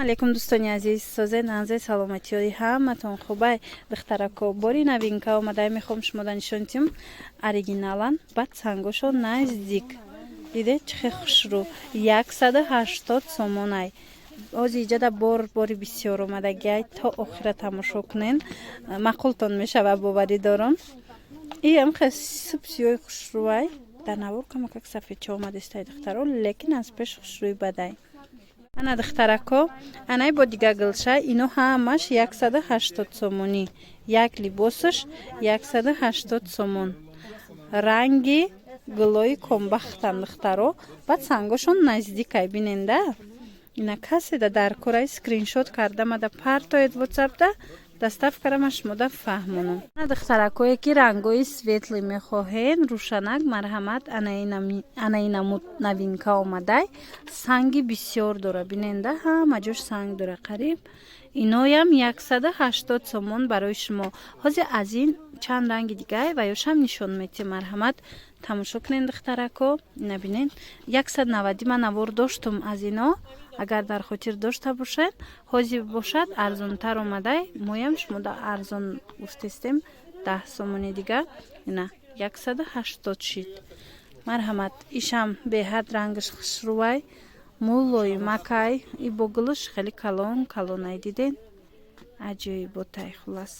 алейкум дӯстони азиз, созе нанзе саломатиёи ҳаматон хубай. Духтарако бори новинка омадай, мехом шумода нишонтим оригиналан бад сангошо наздик. Дидед чӣ хушрӯ 180 сомонай. Ози иҷада бори бисёр омадагиай, то охира тамошо кунен, маъқултон мешава боваридорон. Иам хесипсиёи хушрӯай дар навор камакак сафедча омадистай духтаро, лекин аз пеш хушрӯи бадай. Ана духтарако, анай бо дига гилша, ино ҳамаш 180 сомонӣ. Як либосаш 180 сомон. Ранги гилои комбахтан духтаро, баъд сангошон наздикай биненда. Ина каседа дар кораи скриншот карда мада партоед ватсапда, доставкарама шумода фаҳмонам. Ана духтаракое ки рангои светли мехоҳен, рӯшанак марҳамат, анаи намуд новинка омадай. Санги бисёр дора, биненда ҳама ҷош санг дора қариб. Иноям 180 сомон барои шумо. Ҳозир аз ин чанд ранги дигай ва ёшам нишон метем, марҳамат тамошо кунен духтарако. Ина бинен 190 ман навор доштум аз ино. Агар дар хотир дошта бошед, ҳозир бошад арзонтар омадай. Моям шумода арзон гуфтестем 10 сомони дига. Ина 180 шид. Марҳамат, ишам беҳад рангаш хушрӯвай, муллои макай, и бо гулуш хеле калонай диден. Аҷоиботай хулас.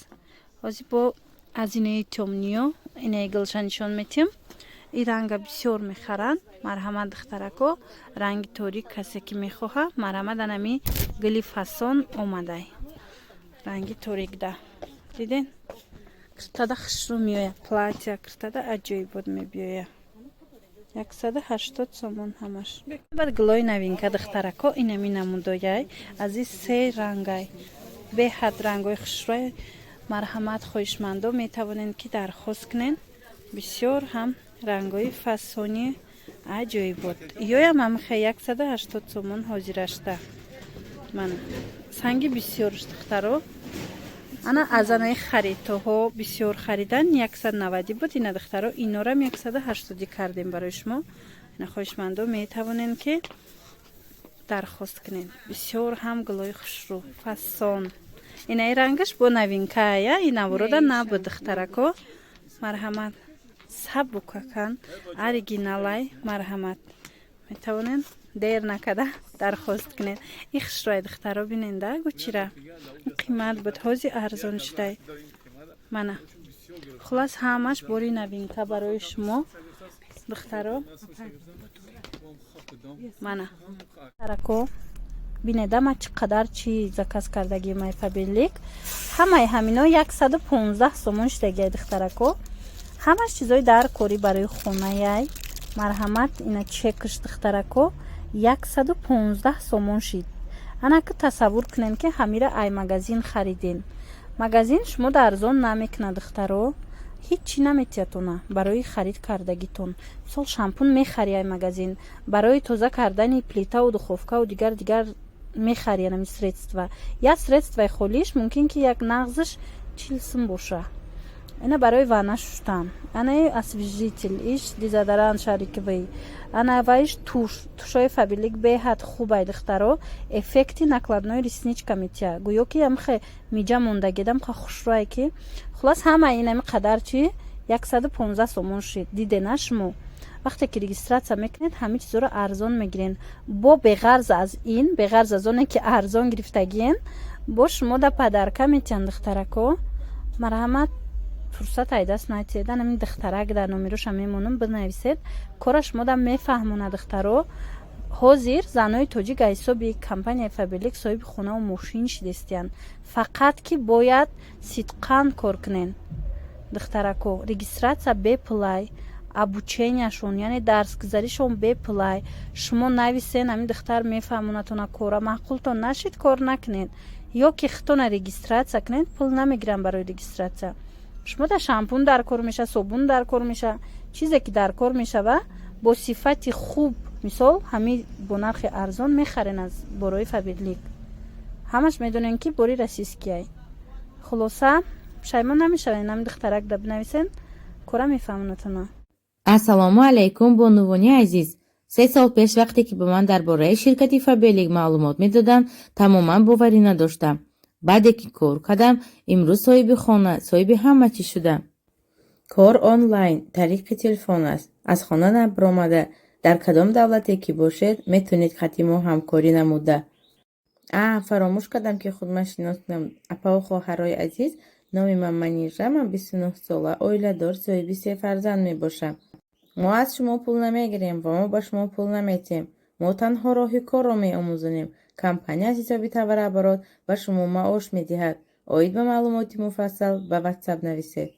Ҳозир бо аз инаи тёмниё, инаи гулша нишон метем. И ранга бисёр мехаранд. Марҳамат духтарако, ранги торик касе ки мехоҳа, марҳамат анами гили фасон омадай. Ранги торик да. Диден? Киртада хушрӯ меоя, платья киртада аҷоибот мебиёя. 180 сомон ҳамаш. Баъд гилои новинка духтарако, инами намудояй, аз ин се рангай. Беҳад рангои хушрӯй. Марҳамат хоҳишмандо метавонен ки дархост кунен. Бисёр ҳам рангои фасони аҷоибот. Ёям ҳамихе 180 сомон ҳозирашта. Ман санги бисёрш духтаро. Ана аз анаи харитоҳо бисёр харидан 190 буд. Ина духтаро инорам 180 кардем барои шумо. Ина хоҳишмандо метавонен ки дархост кунен. Бисёр ҳам гилои хушрӯ фасон. Инаи рангаш бо новинкая, ина ворода набуд духтарако. Марҳамат сабукакан оригиналай, марҳамат метавонен дер накада дархост кунед. И хушрӯи духтаро биненда гучира қимат буд, ҳозир арзон шудай. Мана хулас ҳамаш бори новинка барои шумо духтаро. Мана тарако бинеда ма чӣ қадар чӣ заказ кардагием айфабелик. Ҳамаи ҳамино 115 сомон шудагиай духтарако. ҳамаш чизои дар корӣ барои хонаяй. Марҳамат ина чекш духтарако 115 сомон шид. Анаки тасаввур кунен ки ҳамира ай магазин хариден. Магазин шумо дар арзон намекуна духтаро. ҳеҷ чӣ наметиятона барои харид кардагитон. Мисол шампун мехари ай магазин, барои тоза кардани плитаву духовкаву дигар мехари анами средства. Як средстваи холиш мумкин ки як нағзиш 40 сум боша. Ина барои ванна шустан. Ана освежитель, иш дезодорант шариковый. Ана ваиш тушои фабрик беҳад хубай духтаро. Эффекти накладной ресничка метия. Гӯё ки амхе миҷа мондагидам ха хушрӯай ки. Хулас ҳама инами қадар чи 115 сомон шид. Дидена шумо. Вақте ки регистратсия мекунед, ҳамин чизоро арзон мегирен. Бо беғарз аз ин, беғарз аз оне ки арзон гирифтагиен, бо шумо да падарка метиян духтарако. Марҳамат фурсат айдаст натиеда намин духтарак дар номероша мемонам бинависед. Кора шумо да мефаҳмона духтаро. Ҳозир занои тоҷик аз ҳисоби компанияи фабрик соҳиби хонаву мошин шидестиян. Фақат ки бояд сидқан кор кунен духтарако. Регистратсия беплай, обученияшон яъне дарсгузаришон беплай. Шумо нависен амин духтар мефаҳмонатона кора маъқултон нашид кор накунед. ё ки хитона регистратсия кунед, пул намегирам барои регистратсия. шумо да шампун дар кор меша, собун дар кор меша, чизе ки дар кор мешава бо сифати хуб, мисол ҳами бо нархи арзон мехарен аз борои фабрик. ҳамаш медонен ки бори российскияй. хулоса пушаймон намешавен. Ами духтарак да бинависен, кора мефаҳмонатона. ассалому алайкум бонувони азиз. 3 сол пеш вақте ки ба ман дар бораи ширкати Фабелик маълумот медоданд, тамоман боварӣ надоштам. баъде ки кор кардам, имрӯз соҳиби хона, соҳиби ҳама чиз шудам. кор онлайн, тариқи телефон аст. аз хона набаромада, дар кадом давлате ки бошед, метавонед хати мо ҳамкорӣ намуда. фаромӯш кардам ки худман шинос кунам. Апаву хоҳарои азиз, номи ман Манижа, ман 29 сола, оиладор, соҳиби 3 фарзанд мебошам. мо аз шумо пул намегирем ва мо ба шумо пул наметем. мо танҳо роҳи корро меомӯзонем. Компания аз ҳисоби товарооборот ба шумо маош медиҳад. оид ба маълумоти муфассал ба WhatsApp нависед.